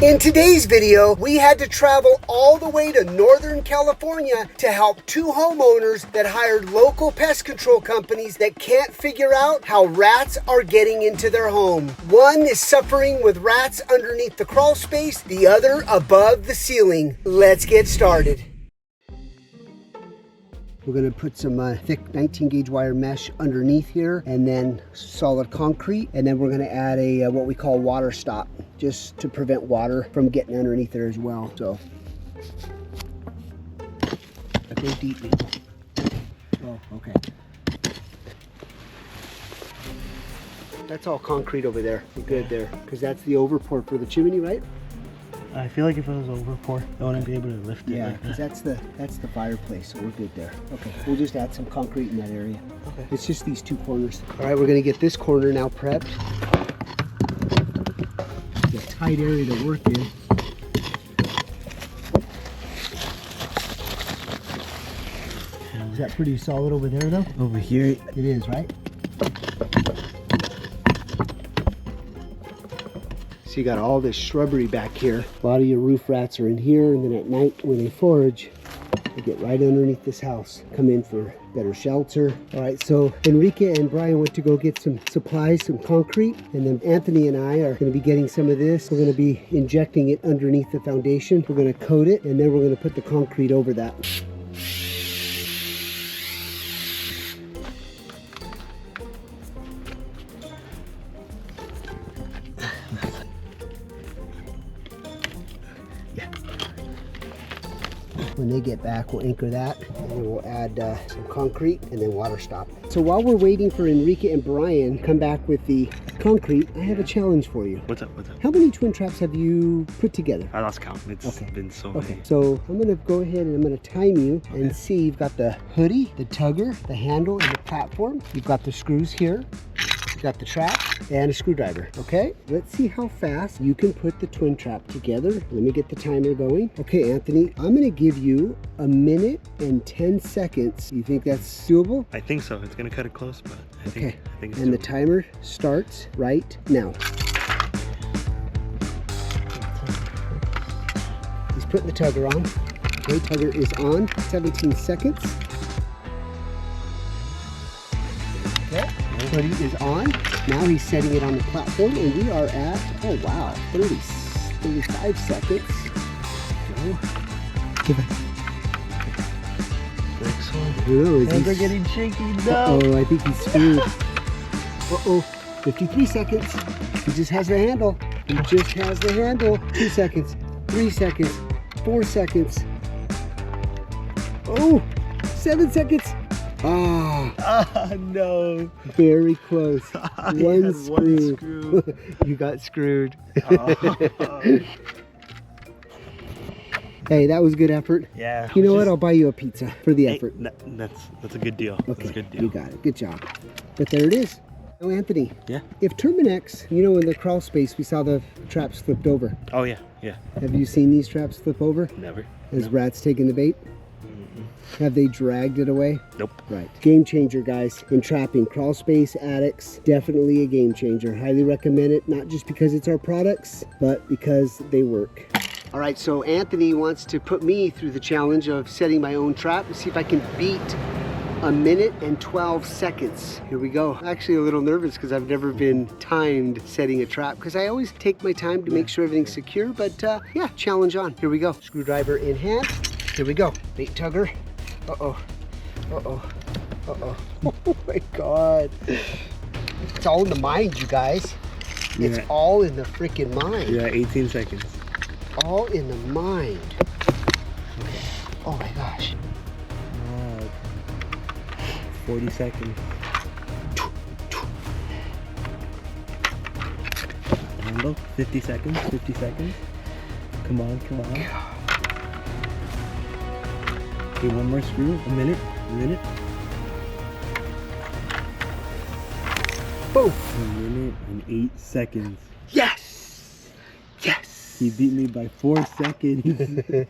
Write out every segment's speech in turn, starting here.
In today's video, we had to travel all the way to Northern California to help two homeowners that hired local pest control companies that can't figure out how rats are getting into their home. One is suffering with rats underneath the crawl space, the other above the ceiling. Let's get started. We're going to put some thick 19 gauge wire mesh underneath here and then solid concrete, and then we're going to add a what we call water stop, just to prevent water from getting underneath there as well. So go deep. Oh, okay. That's all concrete over there. We're good there, because that's the overpour for the chimney, right? I feel like if it was overpour, I wouldn't be able to lift it. Yeah, because that's the fireplace, so we're good there. Okay, we'll just add some concrete in that area. Okay. It's just these two corners. All right, we're gonna get this corner now prepped. It's a tight area to work in. Is that pretty solid over there though? Over here, it is, right? So you got all this shrubbery back here. A lot of your roof rats are in here, and then at night when they forage, they get right underneath this house, come in for better shelter. All right, so Enrique and Brian went to go get some supplies, some concrete, and then Anthony and I are going to be getting some of this. We're going to be injecting it underneath the foundation. We're going to coat it, and then we're going to put the concrete over that. When they get back, we'll anchor that, and then we'll add some concrete and then water stop. So while we're waiting for Enrique and Brian to come back with the concrete, I have a challenge for you. What's up? How many twin traps have you put together? I lost count. It's been so many. Okay, so I'm gonna go ahead and I'm gonna time you and see. You've got the hoodie, the tugger, the handle, and the platform. You've got the screws here. You've got the trap and a screwdriver. Okay, let's see how fast you can put the twin trap together. Let me get the timer going. Okay, Anthony, I'm gonna give you 1 minute and 10 seconds. You think that's doable? I think so. It's gonna cut it close, but I think it's and doable. the timer starts right now. He's putting the tugger on. Okay, tugger is on. 17 seconds. Okay, hoodie is on. Now he's setting it on the platform, and we are at, oh wow, 35 seconds. Go. Give it. Next one. Hands are getting shaky. No. Oh, I think he's screwed. Uh-oh. 53 seconds. He just has the handle. He just has the handle. 2 seconds. 3 seconds. 4 seconds. Oh, 7 seconds. Ah, no. Very close. One screw. You got screwed. Hey, that was good effort. Yeah. You know what? I'll buy you a pizza for the effort. That's a good deal. Okay, that's a good deal. You got it. Good job. But there it is. Oh, Anthony. Yeah. If Terminex, you know, in the crawl space, we saw the traps flipped over. Oh yeah. Have you seen these traps flip over? Never. Has rats taken the bait? Have they dragged it away? Nope. Right. Game changer, guys. In trapping, crawl space attics, definitely a game changer. Highly recommend it, not just because it's our products, but because they work. All right, so Anthony wants to put me through the challenge of setting my own trap and see if I can beat 1 minute and 12 seconds. Here we go. I'm actually a little nervous because I've never been timed setting a trap, because I always take my time to make sure everything's secure, but yeah, challenge on. Here we go. Screwdriver in hand. Here we go. Bait tugger. Uh-oh. Uh-oh. Uh-oh. Oh my God. It's all in the mind, you guys. It's all in the freaking mind. Yeah, 18 seconds. All in the mind. Oh my gosh. 40 seconds. Handle. 50 seconds. 50 seconds. Come on. Okay, one more screw. A minute. Boom. 1 minute and 8 seconds. Yes. He beat me by 4 seconds.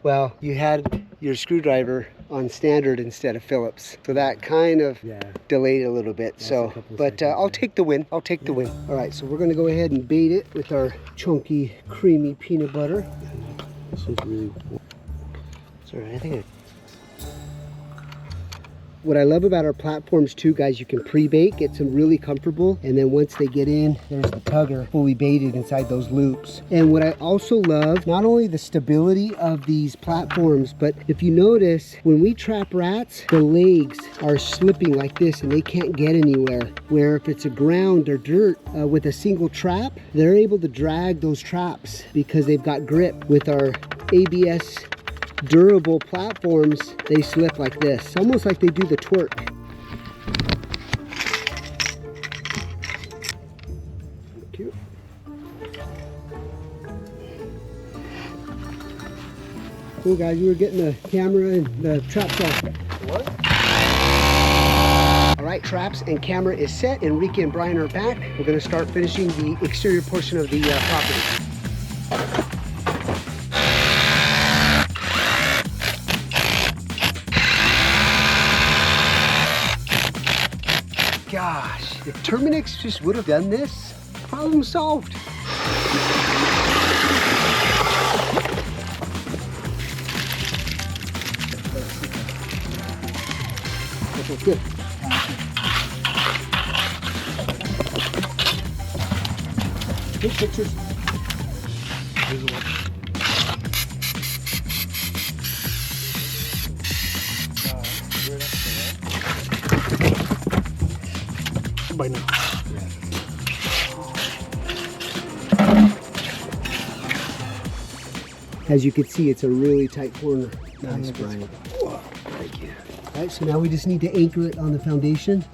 Well, you had your screwdriver on standard instead of Phillips. So that kind of delayed a little bit. So, but I'll take the win. I'll take the win. All right, so we're gonna go ahead and bait it with our chunky, creamy peanut butter. This is really cool. Sorry, I think what I love about our platforms too, guys, you can pre-bait, get some really comfortable, and then once they get in, there's the tugger fully baited inside those loops. And what I also love, not only the stability of these platforms, but if you notice, when we trap rats, the legs are slipping like this and they can't get anywhere. Where if it's a ground or dirt with a single trap, they're able to drag those traps because they've got grip. With our ABS durable platforms, they slip like this, almost like they do the twerk. Thank you. Cool, guys, we were getting the camera and the traps off. What? All right, traps and camera is set. Enrique and Brian are back. We're gonna start finishing the exterior portion of the property. Gosh, if Terminix just would have done this, problem solved. Okay, good. Good pictures. By now. As you can see, it's a really tight corner. Nice, Brian. Whoa, thank you. All right, so now we just need to anchor it on the foundation.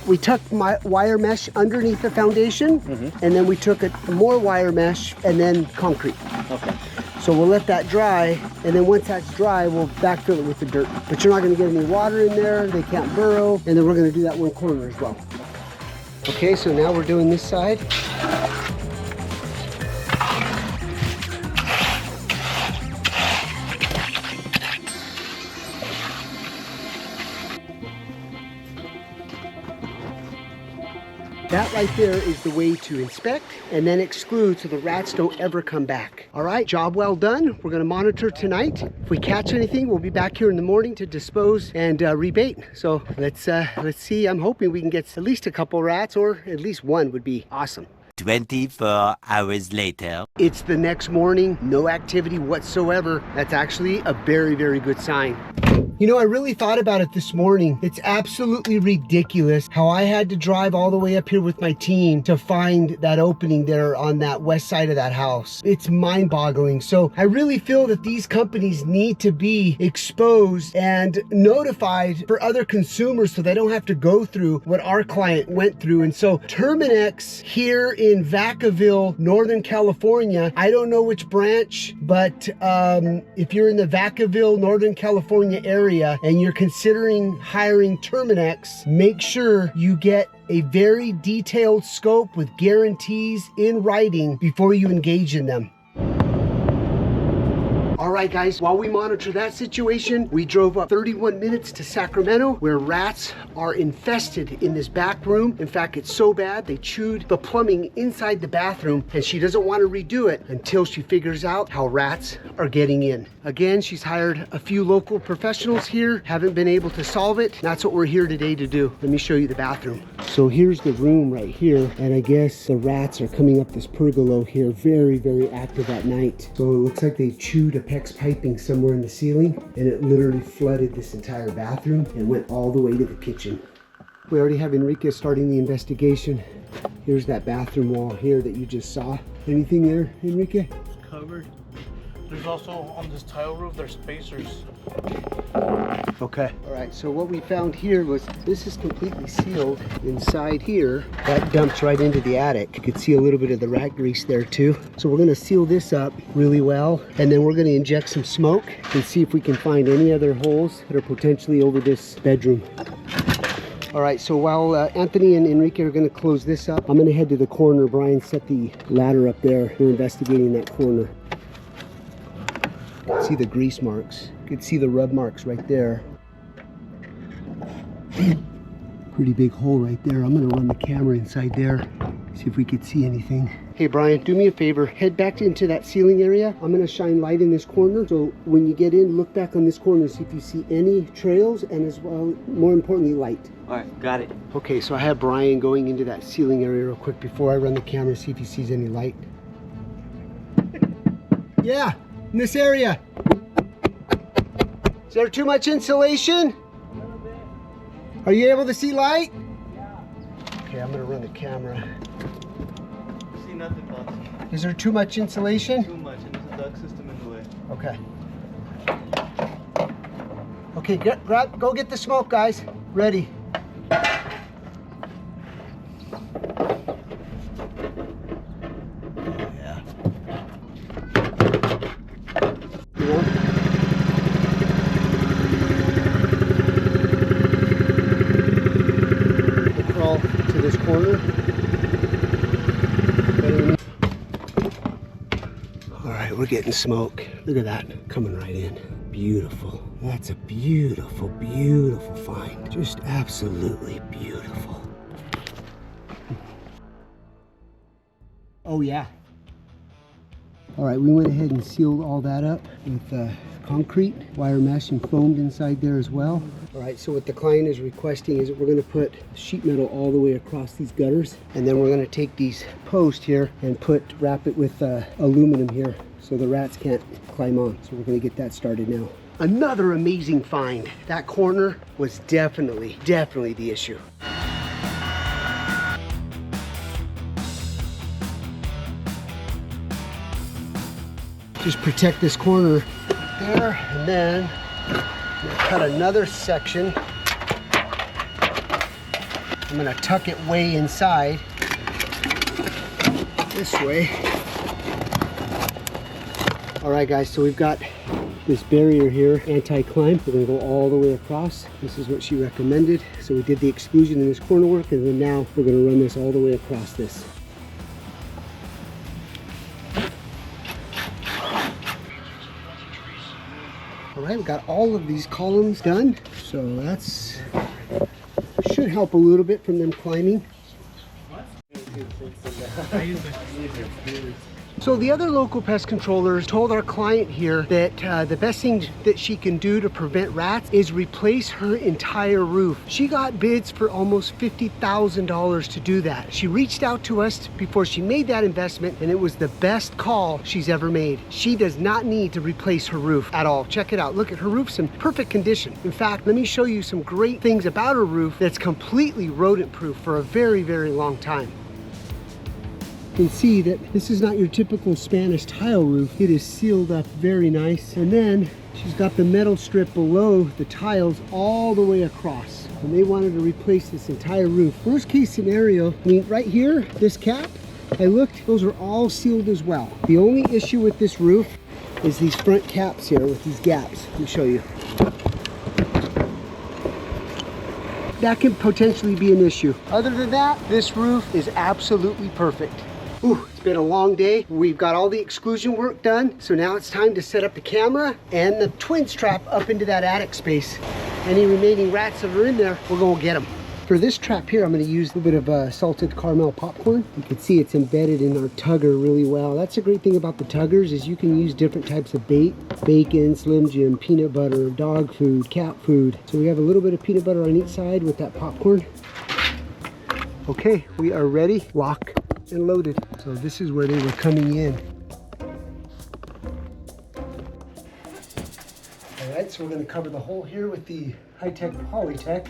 We tucked my wire mesh underneath the foundation, and then we took more wire mesh and then concrete. Okay. So we'll let that dry, and then once that's dry, we'll backfill it with the dirt. But you're not gonna get any water in there, they can't burrow, and then we're gonna do that one corner as well. Okay, so now we're doing this side. That right there is the way to inspect and then exclude so the rats don't ever come back. All right, job well done. We're gonna monitor tonight. If we catch anything, we'll be back here in the morning to dispose and rebait. So let's see. I'm hoping we can get at least a couple rats, or at least one would be awesome. 24 hours later. It's the next morning, no activity whatsoever. That's actually a very, very good sign. You know, I really thought about it this morning. It's absolutely ridiculous how I had to drive all the way up here with my team to find that opening there on that west side of that house. It's mind-boggling. So I really feel that these companies need to be exposed and notified for other consumers so they don't have to go through what our client went through. And so Terminix here in Vacaville, Northern California, I don't know which branch, but if you're in the Vacaville, Northern California area, and you're considering hiring Terminix, make sure you get a very detailed scope with guarantees in writing before you engage in them. All right, guys, while we monitor that situation, we drove up 31 minutes to Sacramento, where rats are infested in this back room. In fact, it's so bad, they chewed the plumbing inside the bathroom, and she doesn't want to redo it until she figures out how rats are getting in. Again, she's hired a few local professionals here, haven't been able to solve it. That's what we're here today to do. Let me show you the bathroom. So here's the room right here, and I guess the rats are coming up this pergola here, very, very active at night. So it looks like they chewed a PEX piping somewhere in the ceiling, and it literally flooded this entire bathroom and went all the way to the kitchen. We already have Enrique starting the investigation. Here's that bathroom wall here that you just saw. Anything there, Enrique? It's covered. There's also on this tile roof, there's spacers. Okay. All right, so what we found here was this is completely sealed inside here. That dumps right into the attic. You could see a little bit of the rat grease there too. So we're gonna seal this up really well, and then we're gonna inject some smoke and see if we can find any other holes that are potentially over this bedroom. All right, so while Anthony and Enrique are gonna close this up, I'm gonna head to the corner. Brian set the ladder up there. We're investigating that corner. You can see the grease marks. You can see the rub marks right there. Pretty big hole right there. I'm gonna run the camera inside there, see if we could see anything. Hey Brian, do me a favor, head back into that ceiling area. I'm gonna shine light in this corner, so when you get in, look back on this corner, see if you see any trails, and as well, more importantly, light. All right, got it. Okay, so I have Brian going into that ceiling area real quick before I run the camera, see if he sees any light. Yeah, in this area. Is there too much insulation? Are you able to see light? Yeah. Okay, I'm gonna run the camera. See nothing, boss. Is there too much insulation? Too much, and there's a duct system in the way. Okay. Okay, go get the smoke, guys. Ready. Yeah. Crawl to this corner. All right, we're getting smoke. Look at that, coming right in. Beautiful. That's a beautiful, beautiful find. Just absolutely beautiful. Oh yeah. All right, we went ahead and sealed all that up with concrete, wire mesh, and foamed inside there as well. All right, so what the client is requesting is that we're gonna put sheet metal all the way across these gutters, and then we're gonna take these posts here and wrap it with aluminum here so the rats can't climb on. So we're gonna get that started now. Another amazing find. That corner was definitely the issue. Just protect this corner there, and then cut another section. I'm gonna tuck it way inside this way. All right guys, so we've got this barrier here, anti-climb. We're gonna go all the way across. This is what she recommended. So we did the exclusion in this corner work, and then now we're gonna run this all the way across this. All right, we got all of these columns done. So that's should help a little bit from them climbing. So the other local pest controllers told our client here that the best thing that she can do to prevent rats is replace her entire roof. She got bids for almost $50,000 to do that. She reached out to us before she made that investment, and it was the best call she's ever made. She does not need to replace her roof at all. Check it out. Look at her roof's in perfect condition. In fact, let me show you some great things about her roof that's completely rodent proof for a very, very long time. You can see that this is not your typical Spanish tile roof. It is sealed up very nice, and then she's got the metal strip below the tiles all the way across, and they wanted to replace this entire roof. Worst case scenario, I mean, right here, this cap, I looked, those are all sealed as well. The only issue with this roof is these front caps here with these gaps. Let me show you. That could potentially be an issue. Other than that, this roof is absolutely perfect. Ooh, it's been a long day. We've got all the exclusion work done, so now it's time to set up the camera and the twins trap up into that attic space. Any remaining rats that are in there, we're gonna get them. For this trap here, I'm gonna use a little bit of salted caramel popcorn. You can see it's embedded in our tugger really well. That's a great thing about the tuggers is you can use different types of bait. Bacon, Slim Jim, peanut butter, dog food, cat food. So we have a little bit of peanut butter on each side with that popcorn. Okay, we are ready, lock and loaded. So this is where they were coming in. All right, so we're gonna cover the hole here with the high-tech Polytech.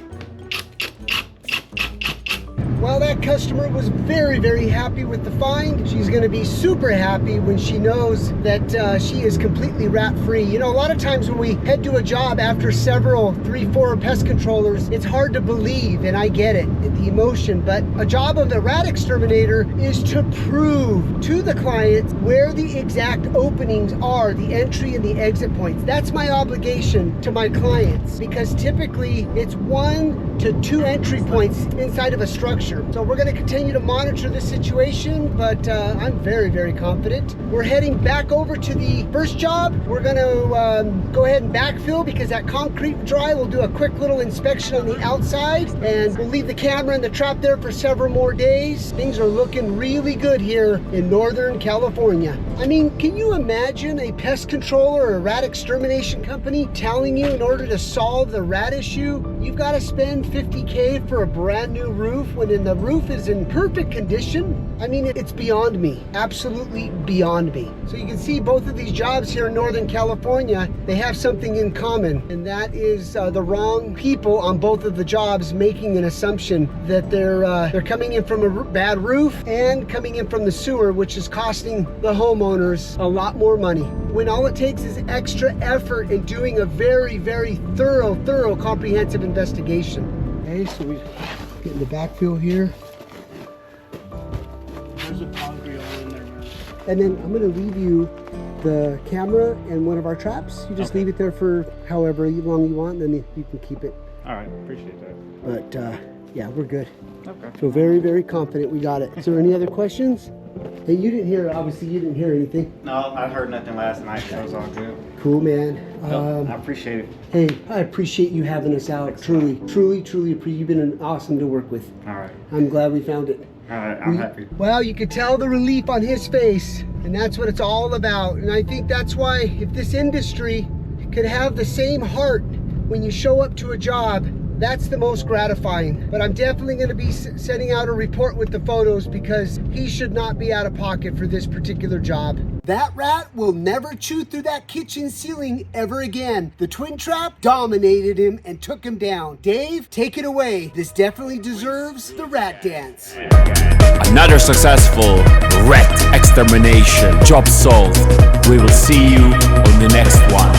While that customer was very, very happy with the find, she's going to be super happy when she knows that she is completely rat-free. You know, a lot of times when we head to a job after several 3-4 pest controllers, it's hard to believe, and I get it, the emotion, but a job of a rat exterminator is to prove to the client where the exact openings are, the entry and the exit points. That's my obligation to my clients, because typically it's 1 to 2 entry points inside of a structure. So we're going to continue to monitor the situation, but I'm very, very confident. We're heading back over to the first job. We're going to go ahead and backfill because that concrete dry. We'll do a quick little inspection on the outside, and we'll leave the camera in the trap there for several more days. Things are looking really good here in Northern California. I mean, can you imagine a pest controller or a rat extermination company telling you in order to solve the rat issue, you've got to spend $50K for a brand new roof when the roof is in perfect condition? I mean, it's beyond me, absolutely beyond me. So you can see both of these jobs here in Northern California, they have something in common, and that is the wrong people on both of the jobs making an assumption that they're coming in from a bad roof and coming in from the sewer, which is costing the homeowners a lot more money, when all it takes is extra effort in doing a very, very thorough, comprehensive investigation. Okay, so we get in the backfill here. There's a concrete all in there, man. And then I'm going to leave you the camera and one of our traps. You just leave it there for however long you want, and then you can keep it. All right, appreciate that. But yeah, we're good. Okay. Feel very, very confident we got it. Is there any other questions? Hey, you didn't hear, obviously you didn't hear anything. No, I heard nothing last night, so it was all good. Cool, man. I appreciate it. Hey, I appreciate you having us out. Truly appreciate. You've been awesome to work with. All right. I'm glad we found it. All right, I'm happy. Well, you could tell the relief on his face, and that's what it's all about. And I think that's why if this industry could have the same heart when you show up to a job, that's the most gratifying. But I'm definitely going to be sending out a report with the photos, because he should not be out of pocket for this particular job. That rat will never chew through that kitchen ceiling ever again. The twin trap dominated him and took him down. Dave, take it away. This definitely deserves the rat dance. Another successful rat extermination. Job solved. We will see you on the next one.